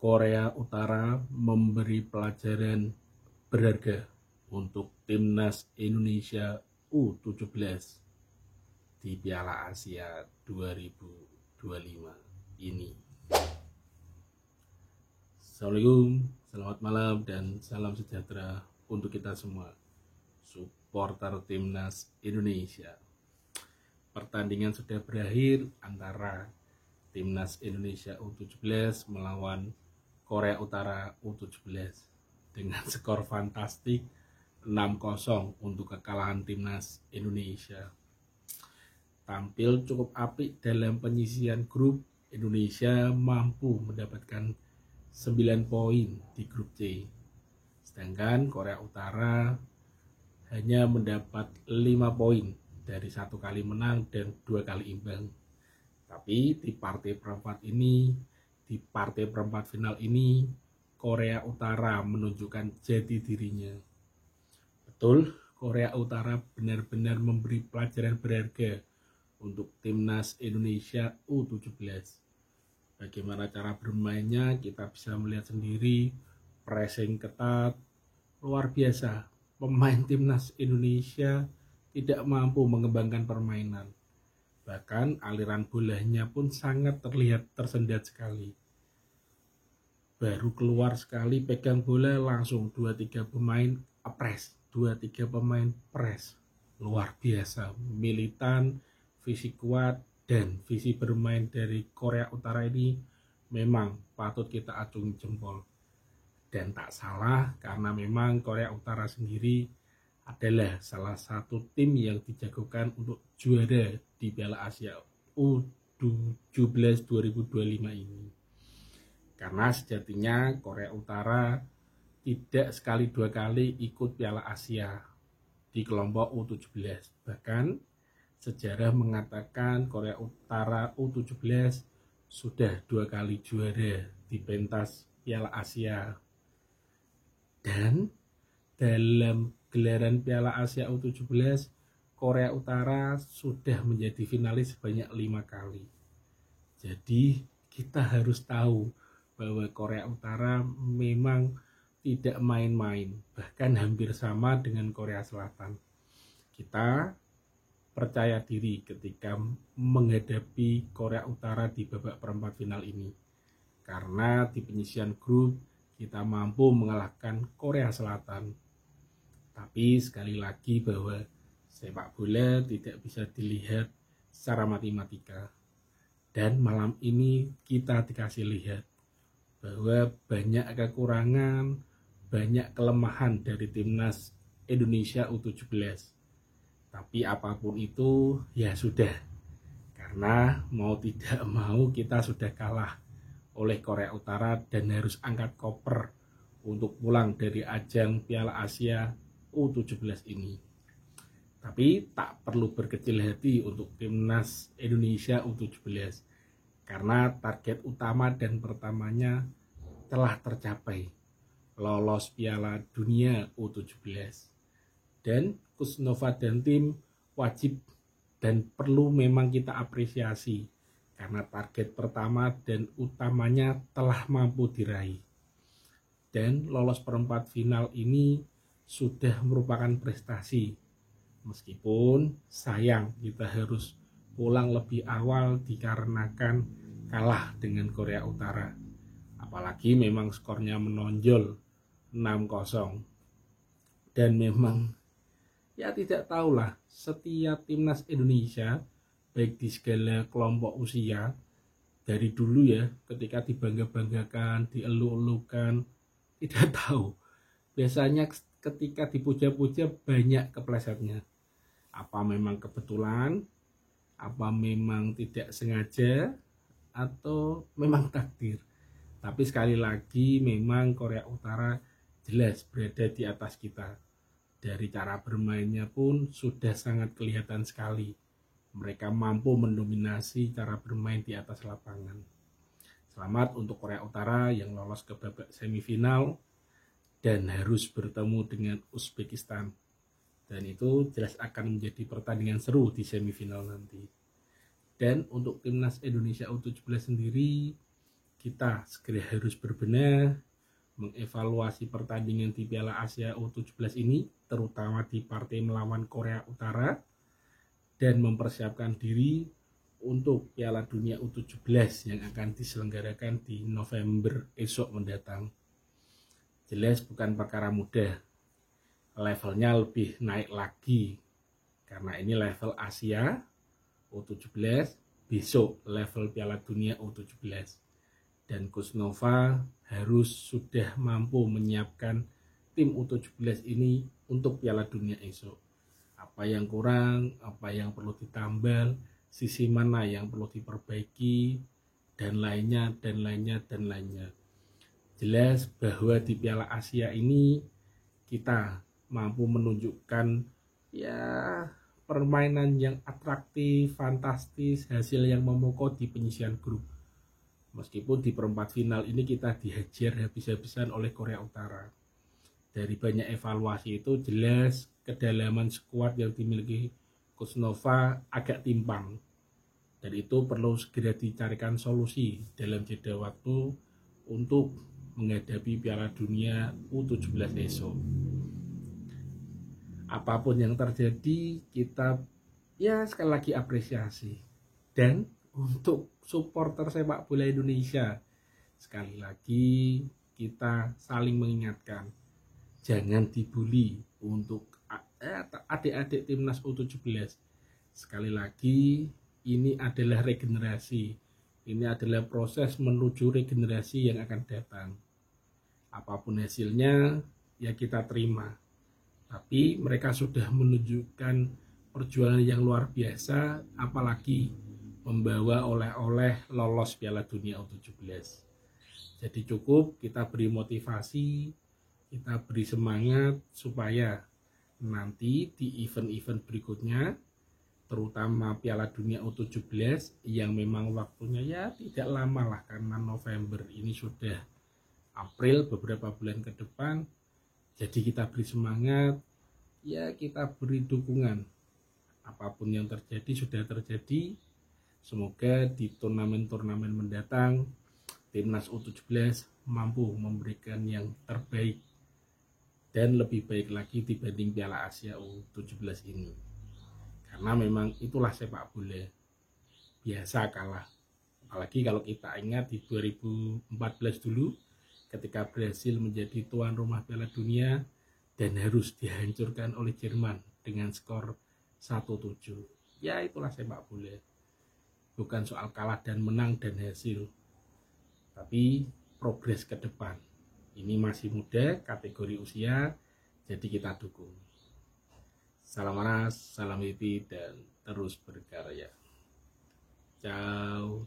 Korea Utara memberi pelajaran berharga untuk timnas Indonesia U17 di Piala Asia 2025 ini. Assalamualaikum, selamat malam dan salam sejahtera untuk kita semua, supporter timnas Indonesia. Pertandingan sudah berakhir antara timnas Indonesia U17 melawan Korea Utara U17 dengan skor fantastik 6-0 untuk kekalahan timnas Indonesia. Tampil cukup apik dalam penyisian grup, Indonesia mampu mendapatkan 9 poin di grup C. Sedangkan Korea Utara hanya mendapat 5 poin dari 1 kali menang dan 2 kali imbang. Tapi di partai perempat final ini, Korea Utara menunjukkan jati dirinya. Betul, Korea Utara benar-benar memberi pelajaran berharga untuk timnas Indonesia U17. Bagaimana cara bermainnya kita bisa melihat sendiri, pressing ketat, luar biasa. Pemain timnas Indonesia tidak mampu mengembangkan permainan. Bahkan aliran bolanya pun sangat terlihat tersendat sekali. Baru keluar sekali pegang bola langsung 2-3 pemain press, 2-3 pemain press. Luar biasa, militan, fisik kuat, dan visi bermain dari Korea Utara ini memang patut kita acungi jempol. Dan tak salah karena memang Korea Utara sendiri adalah salah satu tim yang dijagokan untuk juara di Piala Asia U17 2025 ini. Karena sejatinya Korea Utara tidak sekali dua kali ikut Piala Asia di kelompok U17. Bahkan sejarah mengatakan Korea Utara U17 sudah 2 kali juara di pentas Piala Asia. Dan dalam gelaran Piala Asia U17, Korea Utara sudah menjadi finalis sebanyak 5 kali. Jadi kita harus tahu bahwa Korea Utara memang tidak main-main, bahkan hampir sama dengan Korea Selatan. Kita percaya diri ketika menghadapi Korea Utara di babak perempat final ini. Karena di penyisian grup kita mampu mengalahkan Korea Selatan. Tapi sekali lagi bahwa sepak bola tidak bisa dilihat secara matematika. Dan malam ini kita dikasih lihat bahwa banyak kekurangan, banyak kelemahan dari timnas Indonesia U17. Tapi apapun itu ya sudah. Karena mau tidak mau kita sudah kalah oleh Korea Utara dan harus angkat koper untuk pulang dari ajang Piala Asia U17 ini. Tapi tak perlu berkecil hati untuk timnas Indonesia U17 karena target utama dan pertamanya telah tercapai, lolos Piala Dunia U17. Dan Coach Nova dan tim wajib dan perlu memang kita apresiasi karena target pertama dan utamanya telah mampu diraih. Dan lolos perempat final ini sudah merupakan prestasi. Meskipun sayang kita harus pulang lebih awal dikarenakan kalah dengan Korea Utara. Apalagi memang skornya menonjol 6-0. Dan memang ya tidak tahulah, setiap timnas Indonesia baik di segala kelompok usia dari dulu ya, ketika dibangga-banggakan, dielu-elukan, tidak tahu. Biasanya ketika dipuja-puja banyak keplesetnya. Apa memang kebetulan, apa memang tidak sengaja, atau memang takdir. Tapi sekali lagi memang Korea Utara jelas berada di atas kita. Dari cara bermainnya pun sudah sangat kelihatan sekali. Mereka mampu mendominasi cara bermain di atas lapangan. Selamat untuk Korea Utara yang lolos ke babak semifinal dan harus bertemu dengan Uzbekistan. Dan itu jelas akan menjadi pertandingan seru di semifinal nanti. Dan untuk timnas Indonesia U17 sendiri, kita segera harus berbenah, mengevaluasi pertandingan di Piala Asia U17 ini, terutama di partai melawan Korea Utara, dan mempersiapkan diri untuk Piala Dunia U17 yang akan diselenggarakan di November esok mendatang. Jelas bukan perkara mudah, levelnya lebih naik lagi, karena ini level Asia U17, besok level Piala Dunia U17. Dan Coach Nova harus sudah mampu menyiapkan tim U17 ini untuk Piala Dunia esok. Apa yang kurang, apa yang perlu ditambal, sisi mana yang perlu diperbaiki, dan lainnya. Jelas bahwa di Piala Asia ini kita mampu menunjukkan permainan yang atraktif, fantastis, hasil yang memukau di penyisian grup. Meskipun di perempat final ini kita dihajar habis-habisan oleh Korea Utara. Dari banyak evaluasi itu jelas kedalaman skuad yang dimiliki Coach Nova agak timpang. Dan itu perlu segera dicarikan solusi dalam jeda waktu untuk menghadapi Piala Dunia U17 esok. Apapun yang terjadi, kita sekali lagi apresiasi. Dan untuk supporter sepak bola Indonesia, sekali lagi kita saling mengingatkan, jangan dibully untuk adik-adik timnas U17. Sekali lagi, ini adalah regenerasi, ini adalah proses menuju regenerasi yang akan datang. Apapun hasilnya, ya kita terima. Tapi mereka sudah menunjukkan perjuangan yang luar biasa, apalagi membawa oleh-oleh lolos Piala Dunia U17. Jadi cukup kita beri motivasi, kita beri semangat supaya nanti di event-event berikutnya, terutama Piala Dunia U17 yang memang waktunya tidak lama lah, karena November ini sudah April, beberapa bulan ke depan. Jadi kita beri semangat, kita beri dukungan. Apapun yang terjadi sudah terjadi. Semoga di turnamen-turnamen mendatang timnas U17 mampu memberikan yang terbaik dan lebih baik lagi dibanding Piala Asia U17 ini. Karena memang itulah sepak bola, biasa kalah. Apalagi kalau kita ingat di 2014 dulu, ketika Brasil menjadi tuan rumah Piala Dunia dan harus dihancurkan oleh Jerman dengan skor 1-7. Itulah sepak bola. Bukan soal kalah dan menang dan hasil, tapi progres ke depan. Ini masih muda, kategori usia, jadi kita dukung. Salam panas, salam happy, dan terus berkarya. Ciao.